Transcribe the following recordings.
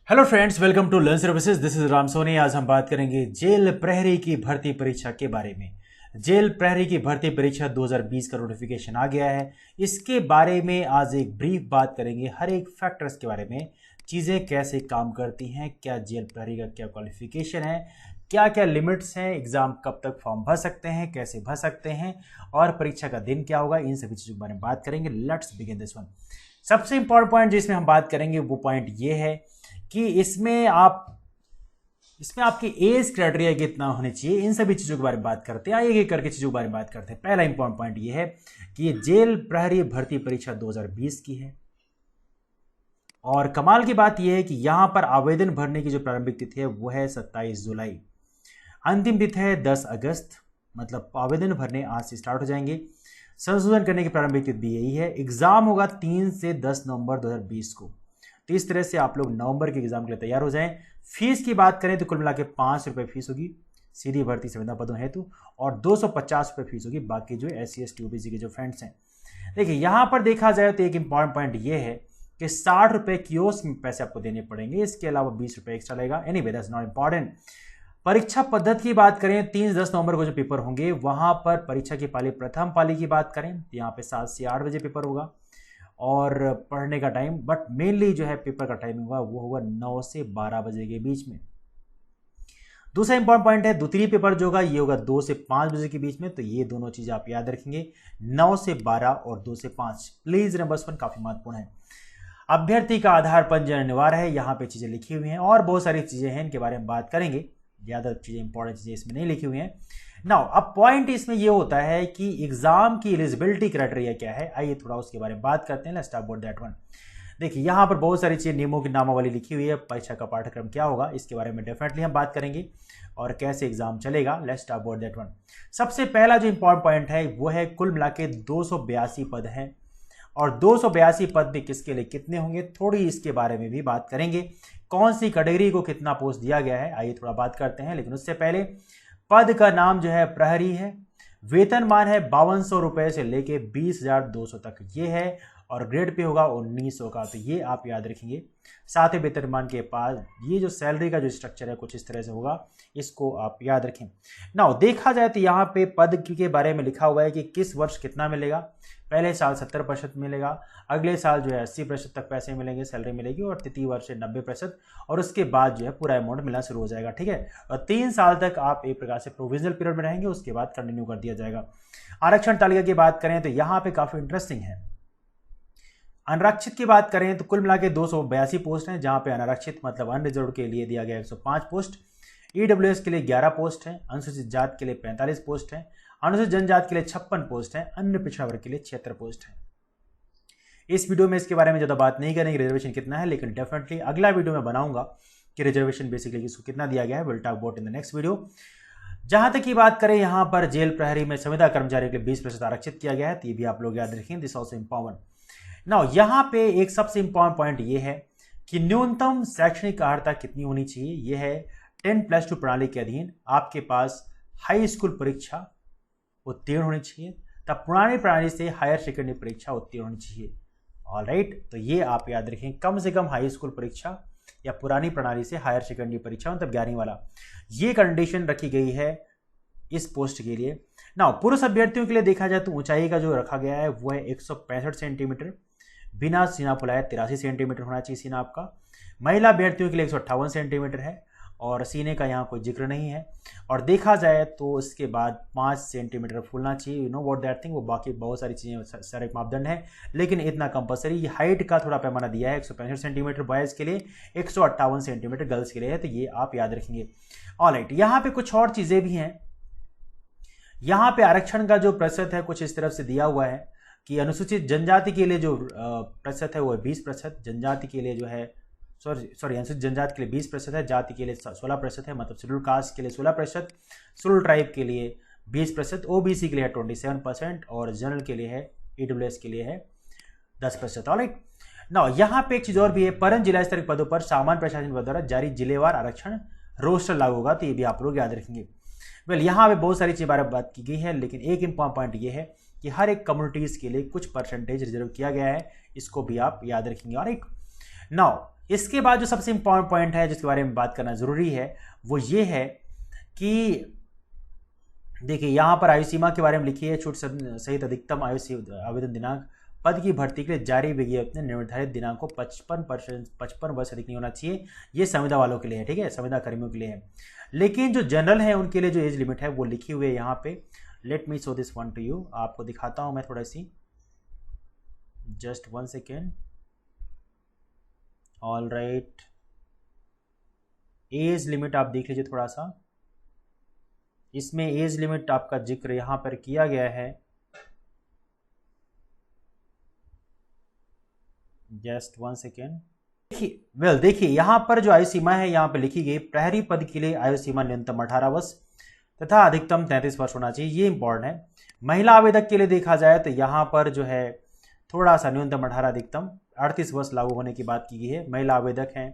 Hello friends, welcome to learn services. This is Ram Soni. आज हम बात करेंगे जेल प्रहरी की भर्ती परीक्षा के बारे में। जेल प्रहरी की भर्ती परीक्षा 2020 का नोटिफिकेशन आ गया है। इसके बारे में आज एक ब्रीफ बात करेंगे, हर एक फैक्टर्स के बारे में, चीज़ें कैसे काम करती हैं, क्या जेल प्रहरी का क्या क्वालिफिकेशन है, क्या क्या लिमिट्स हैं, एग्ज़ाम कब तक फॉर्म भर सकते हैं, कैसे भर सकते हैं, और परीक्षा का दिन क्या होगा, इन सभी चीज़ों के बारे में बात करेंगे। Let's begin this one. सबसे इंपॉर्टेंट पॉइंट जिसमें हम बात करेंगे वो पॉइंट ये है कि इसमें आपकी एज क्राइटेरिया कितना होनी चाहिए, इन सभी चीज़ों के बारे में बात करते हैं। एक एक करके चीज़ों के बारे में बात करते हैं। पहला इंपॉर्टेंट पॉइंट ये है कि ये जेल प्रहरी भर्ती परीक्षा 2020 की है। और कमाल की बात यह है कि यहां पर आवेदन भरने की जो प्रारंभिक तिथि है वो है 27 जुलाई। अंतिम तिथि है 10 अगस्त। मतलब आवेदन भरने आज से स्टार्ट हो जाएंगे। संशोधन करने की प्रारंभिक तिथि भी यही है। एग्जाम होगा 3 से 10 नवंबर 2020 को। तो इस तरह से आप लोग नवंबर के एग्जाम के लिए तैयार हो जाएं। फीस की बात करें तो कुल मिला के 5 रुपये फीस होगी सीधी भर्ती संविदा पदों हेतु, और 250 रुपये फीस होगी बाकी जो SC ST OBC के जो फ्रेंड्स हैं। देखिए यहां पर देखा जाए तो एक इंपॉर्टेंट पॉइंट ये है कि 60 रुपये कियोस्क में पैसे आपको देने पड़ेंगे। इसके अलावा 20 रुपये एक्स्ट्रा लगेगा। Anyway that's not important. परीक्षा पद्धति की बात करें, 3 से 10 नवंबर को जो पेपर होंगे वहां पर परीक्षा की पाली, प्रथम पाली की बात करें यहाँ पे 7 से 8 बजे पेपर होगा। और पढ़ने का टाइम, बट मेनली जो है पेपर का टाइमिंग होगा वो होगा 9 से 12 बजे के बीच में। दूसरा इंपॉर्टेंट पॉइंट है, द्वितीय पेपर जो होगा ये होगा 2 से 5 बजे के बीच में। तो ये दोनों चीजें आप याद रखेंगे, 9 से 12 और 2 से 5। प्लीज नंबर 1 काफी महत्वपूर्ण है। अभ्यर्थी का आधार पंजीयन अनिवार्य है। यहाँ पे चीजें लिखी हुई हैं और बहुत सारी चीजें हैं, इनके बारे में बात करेंगे। ज्यादा चीजें इंपॉर्टेंट चीजें इसमें नहीं लिखी हुई हैं। नाउ अब पॉइंट इसमें ये होता है कि एग्जाम की एलिजिबिलिटी क्राइटेरिया क्या है। आइए थोड़ा उसके बारे में बात करते हैं। Let's talk about that one. देखिए यहाँ पर बहुत सारी चीजें नियमों की नामावली लिखी हुई है। परीक्षा का पाठ्यक्रम क्या होगा इसके बारे में डेफिनेटली हम बात करेंगे, और कैसे एग्जाम चलेगा। Let's talk about that one. सबसे पहला जो इंपॉर्टेंट पॉइंट है वो है कुल मिला के 282 पद हैं। और 282 पद में किसके लिए कितने होंगे, थोड़ी इसके बारे में भी बात करेंगे। कौन सी कैटेगरी को कितना पोस्ट दिया गया है, आइए थोड़ा बात करते हैं। लेकिन उससे पहले पद का नाम जो है प्रहरी है। वेतनमान है 5200 रुपए से लेके 20,200 तक ये है। और ग्रेड पे होगा 1900 का। तो ये आप याद रखेंगे। साथ ही वेतनमान के पास ये जो सैलरी का जो स्ट्रक्चर है कुछ इस तरह से होगा, इसको आप याद रखें। नाउ देखा जाए तो यहाँ पे पद के बारे में लिखा हुआ है कि किस वर्ष कितना मिलेगा। पहले साल 70% मिलेगा, अगले साल जो है 80% तक पैसे मिलेंगे, सैलरी मिलेगी, और तृतीय वर्ष से 90%, और उसके बाद जो है पूरा अमाउंट मिलना शुरू हो जाएगा। ठीक है। और 3 साल तक आप एक प्रकार से प्रोविजनल पीरियड में रहेंगे, उसके बाद कंटिन्यू कर दिया जाएगा। आरक्षण तालिका की बात करें तो यहाँ पे काफी इंटरेस्टिंग है। अनारक्षित की बात करें तो कुल मिला के 282 पोस्ट हैं, जहां पे अनारक्षित मतलब अनरिजर्व के लिए दिया गया 105 पोस्ट। EWS के लिए 11 पोस्ट हैं। अनुसूचित जाति के लिए 45 पोस्ट हैं। अनुसूचित जनजाति के लिए 56 पोस्ट हैं। अन्य पिछड़ा वर्ग के लिए 76 पोस्ट हैं। इस वीडियो में इसके बारे में ज्यादा बात नहीं करेंगे रिजर्वेशन कितना है, लेकिन डेफिनेटली अगला वीडियो में बनाऊंगा कि रिजर्वेशन बेसिकली इसको कितना दिया गया है। Will talk about in the next video. जहां तक की बात करें, यहाँ पर जेल प्रहरी में संविदा कर्मचारियों के लिए 20% आरक्षित किया गया है। तो ये भी आप लोग याद रखेंगे। This also important. नाउ यहाँ पे एक सबसे इंपॉर्टेंट पॉइंट ये है कि न्यूनतम शैक्षणिक अर्हता कितनी होनी चाहिए। यह है 10+2 प्रणाली के अधीन आपके पास हाई स्कूल परीक्षा उत्तीर्ण होनी चाहिए, तब पुरानी प्रणाली से हायर सेकेंडरी परीक्षा उत्तीर्ण होनी चाहिए। ऑलराइट, तो ये आप याद रखें, कम से कम हाई स्कूल परीक्षा या पुरानी प्रणाली से हायर सेकेंडरी परीक्षा, मतलब 11वीं वाला, ये कंडीशन रखी गई है इस पोस्ट के लिए। ना पुरुष अभ्यर्थियों के लिए देखा जाए तो ऊंचाई का जो रखा गया है वो है 165 सेंटीमीटर, बिना सीना फुलाए 83 सेंटीमीटर होना चाहिए सीना आपका। महिला अभ्यर्थियों के लिए 158 सेंटीमीटर है, और सीने का यहाँ कोई जिक्र नहीं है। और देखा जाए तो इसके बाद 5 सेंटीमीटर फूलना चाहिए। You know what that thing, वो बाकी बहुत सारी चीज़ें सारे मापदंड है, लेकिन इतना कंपलसरी। ये हाइट का थोड़ा पैमाना दिया है, 165 सेंटीमीटर बॉयज़ के लिए, 158 सेंटीमीटर गर्ल्स के लिए है। तो ये आप याद रखेंगे। ऑलराइट, यहाँ पे कुछ और चीज़ें भी हैं। यहाँ पे आरक्षण का जो प्रतिशत है कुछ इस तरफ से दिया हुआ है कि अनुसूचित जनजाति के लिए जो प्रतिशत है वो है 20%। जनजाति के लिए जो है सॉरी अनुसूचित जनजाति के लिए 20% है, जाति के लिए 16% है, मतलब शेड्यूल कास्ट के लिए 16%, शेड्यूल ट्राइब के लिए 20%, OBC के लिए है 27%, और जनरल के लिए है, EWS के लिए है 10%। ऑलराइट, ना यहाँ पे एक चीज और भी है, परम जिला स्तरीय पदों पर सामान्य प्रशासन विभाग द्वारा जारी जिलेवार आरक्षण रोस्टर लागू होगा। तो ये भी आप लोग याद रखेंगे। वेल यहाँ पे बहुत सारी चीज़ बारे में बात की गई है, लेकिन एक इंपॉर्टेंट पॉइंट ये है कि हर एक कम्युनिटीज़ के लिए कुछ परसेंटेज रिजर्व किया गया है, इसको भी आप याद रखेंगे। और एक नाउ इसके बाद जो सबसे इंपॉर्टेंट पॉइंट है जिसके बारे में बात करना जरूरी है वो ये है कि देखिए यहाँ पर आयु सीमा के बारे में लिखी है, छूट सहित अधिकतम आयु आवेदन दिनांक पद की भर्ती के लिए जारी विज्ञप्ति में निर्धारित दिनांक को 55 वर्ष अधिक नहीं होना चाहिए। ये संविदा वालों के लिए है, ठीक है, संविदा कर्मियों के लिए है। लेकिन जो जनरल है उनके लिए जो एज लिमिट है वो लिखी हुई है यहाँ पे। Let me show this one to you, आपको दिखाता हूँ मैं थोड़ा सी, just 1 second. All right, age limit आप देख लीजिए थोड़ा सा, इसमें एज लिमिट आपका जिक्र यहां पर किया गया है। Just 1 second. देखिए यहां पर जो आयु सीमा है यहां पर लिखी गई, प्रहरी पद के लिए आयु सीमा न्यूनतम 18 वर्ष तथा अधिकतम 33 वर्ष होना चाहिए, ये इंपॉर्टेंट है। महिला आवेदक के लिए देखा जाए तो यहां पर जो है थोड़ा सा न्यूनतम 18 अधिकतम 38 वर्ष लागू होने की बात की गई है। महिला आवेदक हैं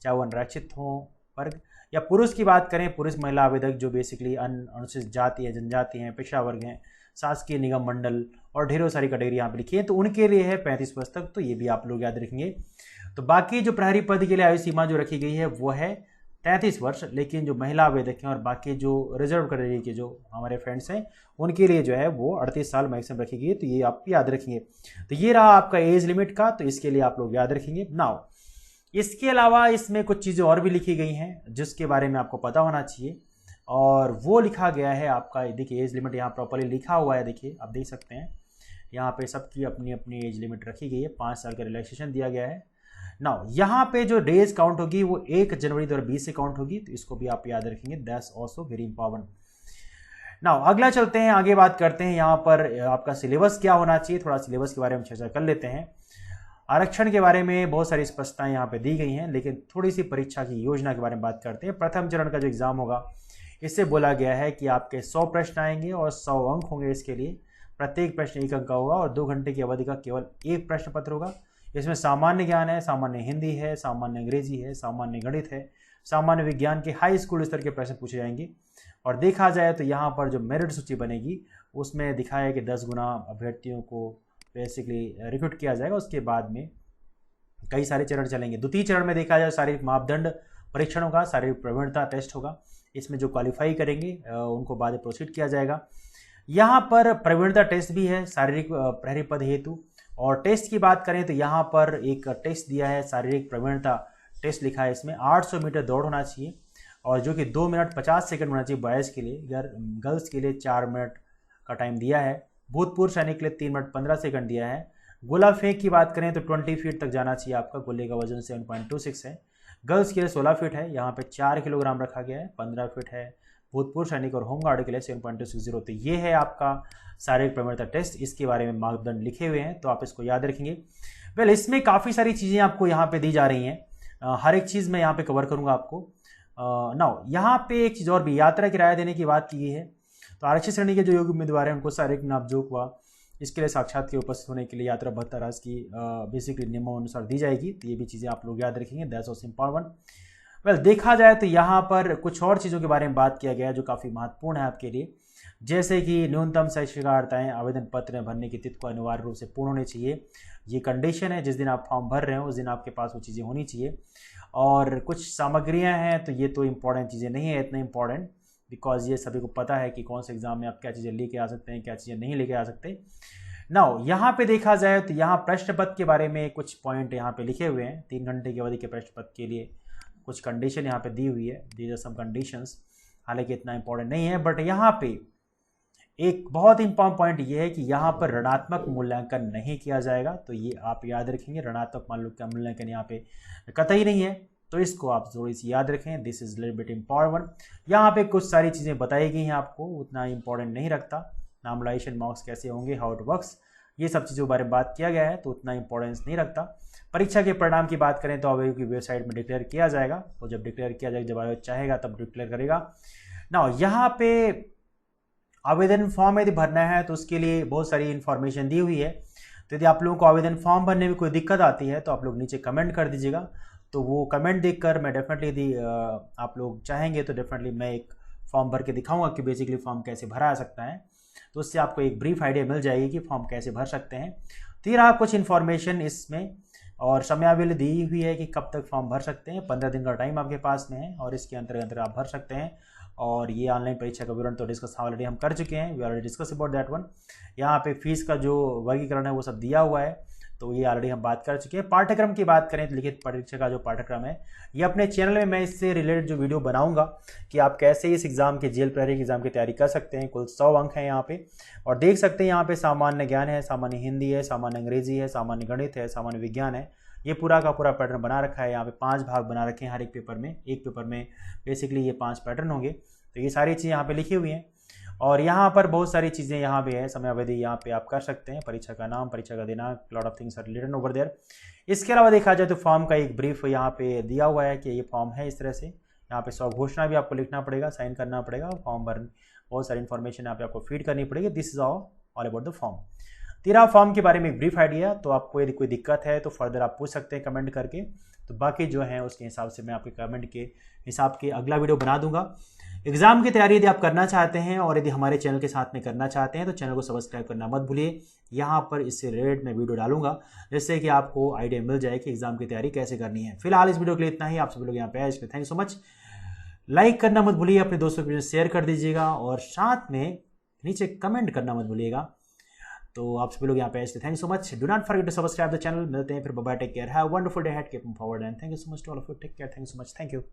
चाहे वो अनरक्षित हो वर्ग, या पुरुष की बात करें, पुरुष महिला आवेदक जो बेसिकली अनुसूचित जाति है, जनजाति हैं, पेशा वर्ग हैं, शासकीय निगम मंडल और ढेरों सारी कैटेगरी यहाँ पे लिखी है, तो उनके लिए है 35 वर्ष तक, तो ये भी आप लोग याद रखेंगे। तो बाकी जो प्रहरी पद के लिए आयु सीमा जो रखी गई है वो है 33 वर्ष, लेकिन जो महिला आवेदक हैं और बाकी जो रिजर्व कैटेगरी के जो हमारे फ्रेंड्स हैं उनके लिए जो है वो 38 साल मैक्सिमम रखी गई है, तो ये आप याद रखेंगे। तो ये रहा आपका एज लिमिट का, तो इसके लिए आप लोग याद रखेंगे। नाउ इसके अलावा इसमें कुछ चीज़ें और भी लिखी गई हैं जिसके बारे में आपको पता होना चाहिए, और वो लिखा गया है आपका, देखिए एज लिमिट यहाँ प्रॉपरली लिखा हुआ है, देखिए आप देख सकते हैं यहाँ पे सबकी अपनी अपनी एज लिमिट रखी गई है, 5 साल का रिलैक्सेशन दिया गया है। नाउ यहाँ पे जो डेज काउंट होगी वो 1 जनवरी 2020 से काउंट होगी, तो इसको भी आप याद रखेंगे, that's also very important. Now अगला चलते हैं, आगे बात करते हैं यहाँ पर आपका सिलेबस क्या होना चाहिए, थोड़ा सिलेबस के बारे में चर्चा कर लेते हैं। आरक्षण के बारे में बहुत सारी स्पष्टताएं यहाँ पे दी गई हैं, लेकिन थोड़ी सी परीक्षा की योजना के बारे में बात करते हैं। प्रथम चरण का जो एग्जाम होगा इससे बोला गया है कि आपके 100 प्रश्न आएंगे और 100 अंक होंगे इसके लिए, प्रत्येक प्रश्न 1 अंक का होगा और 2 घंटे की अवधि का केवल एक प्रश्न पत्र होगा। इसमें सामान्य ज्ञान है, सामान्य हिंदी है, सामान्य अंग्रेजी है, सामान्य गणित है, सामान्य विज्ञान के हाई स्कूल स्तर के प्रश्न पूछे जाएंगे। और देखा जाए तो यहाँ पर जो मेरिट सूची बनेगी उसमें दिखाया है कि 10 गुना अभ्यर्थियों को बेसिकली रिक्रूट किया जाएगा। उसके बाद में कई सारे चरण चलेंगे। द्वितीय चरण में देखा जाए शारीरिक मापदंड परीक्षणों का शारीरिक प्रवीणता टेस्ट होगा, इसमें जो क्वालिफाई करेंगे उनको बाद में प्रोसीड किया जाएगा। यहाँ पर प्रवीणता टेस्ट भी है शारीरिक प्रहरी पद हेतु, और टेस्ट की बात करें तो यहाँ पर एक टेस्ट दिया है शारीरिक प्रवीणता टेस्ट लिखा है, इसमें 800 मीटर दौड़ होना चाहिए और जो कि 2 मिनट 50 सेकंड होना चाहिए बॉयज़ के लिए, गर्ल्स के लिए 4 मिनट का टाइम दिया है। भूतपूर्व सैनिक के लिए 3 मिनट 15 सेकंड दिया है। गोला फेंक की बात करें तो 20 फीट तक जाना चाहिए आपका, गोले का वजन 7.26 है। गर्ल्स के लिए 16 फीट है, यहाँ पे 4 किलोग्राम रखा गया है। 15 फीट है भूतपूर्व सैनिक और होमगार्ड के लिए 7.60। तो ये है आपका शारीरिक प्रवीणता टेस्ट, इसके बारे में मापदंड लिखे हुए हैं, तो आप इसको याद रखेंगे। वेल इसमें काफ़ी सारी चीज़ें आपको यहाँ पे दी जा रही हैं, हर एक चीज़ मैं यहाँ पे कवर करूँगा आपको। नाउ यहाँ पे एक चीज़ और भी, यात्रा किराया देने की बात की गई है। तो आरक्षित श्रेणी के जो योग्य उम्मीदवार हैं उनको शारीरिक नापजोक व इसके लिए साक्षात के उपस्थित होने के लिए यात्रा भत्ता राशि की बेसिकली नियमों अनुसार दी जाएगी। तो ये भी चीज़ें आप लोग याद रखेंगे, दैट्स ऑल्सो इम्पॉर्टेंट। वेल देखा जाए तो यहाँ पर कुछ और चीज़ों के बारे में बात किया गया है जो काफ़ी महत्वपूर्ण है आपके लिए, जैसे कि न्यूनतम शैक्षिक अर्हताएँ आवेदन पत्र में भरने की तिथि को अनिवार्य रूप से पूर्ण होनी चाहिए। ये कंडीशन है, जिस दिन आप फॉर्म भर रहे हो उस दिन आपके पास वो चीज़ें होनी चाहिए। और कुछ सामग्रियाँ हैं, तो ये तो इम्पॉर्टेंट चीज़ें नहीं है इतना इम्पॉर्टेंट, बिकॉज ये सभी को पता है कि कौन से एग्जाम में आप क्या चीज़ें लेके आ सकते हैं, क्या चीज़ें नहीं लेके आ सकते। नाउ यहाँ पे देखा जाए तो यहाँ प्रश्न पत्र के बारे में कुछ पॉइंट यहाँ पे लिखे हुए हैं। 3 घंटे की अवधि के प्रश्न पत्र के लिए कुछ कंडीशन यहाँ पे दी हुई है, दीज आर सम कंडीशंस, हालांकि इतना इंपॉर्टेंट नहीं है। बट यहाँ पे एक बहुत इंपॉर्टेंट पॉइंट ये है कि यहाँ पर ऋणात्मक मूल्यांकन नहीं किया जाएगा, तो ये आप याद रखेंगे। ऋणात्मक मूल्यांकन यहाँ पे कतई नहीं है, तो इसको आप थोड़ी सी याद रखें, this is little bit important. यहाँ पे कुछ सारी चीज़ें बताई गई हैं आपको, उतना इंपॉर्टेंट नहीं रखता। नॉर्मलाइजेशन मार्क्स कैसे होंगे, हाउ इट वर्क्स, ये सब चीज़ों के बारे में बात किया गया है, तो उतना इंपॉर्टेंस नहीं रखता। परीक्षा के परिणाम की बात करें तो आयोग की वेबसाइट में डिक्लेयर किया जाएगा, और जब डिक्लेयर किया जाएगा, जब आयोग चाहेगा तब डिक्लेयर करेगा। ना यहाँ पे आवेदन फॉर्म यदि भरना है तो उसके लिए बहुत सारी इन्फॉर्मेशन दी हुई है। तो यदि आप लोगों को आवेदन फॉर्म भरने में कोई दिक्कत आती है तो आप लोग नीचे कमेंट कर दीजिएगा, तो वो कमेंट देखकर मैं डेफिनेटली, यदि आप लोग चाहेंगे तो डेफिनेटली मैं एक फॉर्म भर के दिखाऊंगा कि बेसिकली फॉर्म कैसे भरा जा सकता है, तो उससे आपको एक ब्रीफ आइडिया मिल जाएगी कि फॉर्म कैसे भर सकते हैं। तो ये रहा कुछ इन्फॉर्मेशन इसमें और समयावधि दी हुई है कि कब तक फॉर्म भर सकते हैं। 15 दिन का टाइम आपके पास में है और इसके अंतर्गत आप भर सकते हैं। और ये ऑनलाइन परीक्षा का विवरण तो डिस्कस ऑलरेडी हम कर चुके हैं, we already discuss about that one. यहाँ पे फीस का जो वर्गीकरण है वो सब दिया हुआ है, तो ये ऑलरेडी हम बात कर चुके हैं। पाठ्यक्रम की बात करें तो लिखित परीक्षा का जो पाठ्यक्रम है, ये अपने चैनल में मैं इससे रिलेटेड जो वीडियो बनाऊंगा कि आप कैसे इस एग्जाम के जेल प्रहरी एग्जाम की तैयारी कर सकते हैं। कुल 100 अंक हैं यहाँ पे, और देख सकते हैं यहाँ पे सामान्य ज्ञान है, सामान्य हिंदी है, सामान्य अंग्रेजी है, सामान्य गणित है, सामान्य विज्ञान है। ये पूरा का पूरा पैटर्न बना रखा है। यहाँ पे 5 भाग बना रखे हैं हर एक पेपर में। एक पेपर में बेसिकली ये 5 पैटर्न होंगे, तो ये सारी चीज़ें यहाँ पे लिखी हुई हैं। और यहाँ पर बहुत सारी चीज़ें यहाँ पे है, समयावधि यहाँ पे आप कर सकते हैं, परीक्षा का नाम, परीक्षा का दिनांक, lot of things are related over there. इसके अलावा देखा जाए तो फॉर्म का एक ब्रीफ यहाँ पे दिया हुआ है कि ये फॉर्म है इस तरह से। यहाँ पे स्वघोषणा भी आपको लिखना पड़ेगा, साइन करना पड़ेगा, फॉर्म भर बहुत सारी इन्फॉर्मेशन यहाँ पे आपको फीड करनी पड़ेगी। This is all about the form. तेरा फॉर्म के बारे में एक ब्रीफ आइडिया, तो आपको यदि कोई दिक्कत है तो फर्दर आप पूछ सकते हैं कमेंट करके। तो बाकी जो है उसके हिसाब से मैं आपके कमेंट के हिसाब के अगला वीडियो बना दूंगा। एग्जाम की तैयारी यदि आप करना चाहते हैं और यदि हमारे चैनल के साथ में करना चाहते हैं तो चैनल को सब्सक्राइब करना मत भूलिए। यहाँ पर इससे रिलेटेड मैं वीडियो डालूंगा जिससे कि आपको आइडिया मिल जाए कि एग्जाम की तैयारी कैसे करनी है। फिलहाल इस वीडियो के लिए इतना ही। आप सभी लोग यहाँ पे आए, इसके thank you so much. Like करना मत भूलिए, अपने दोस्तों के साथ शेयर कर दीजिएगा और साथ में नीचे कमेंट करना मत भूलिएगा। तो आप सभी लोग यहाँ पे आए, thank you so much. Do not forget to subscribe the channel. मिलते हैं फिर, bye bye, take care, have a wonderful day ahead, keep forward and thank you so much to all of you. Take care, thank you so much, thank you.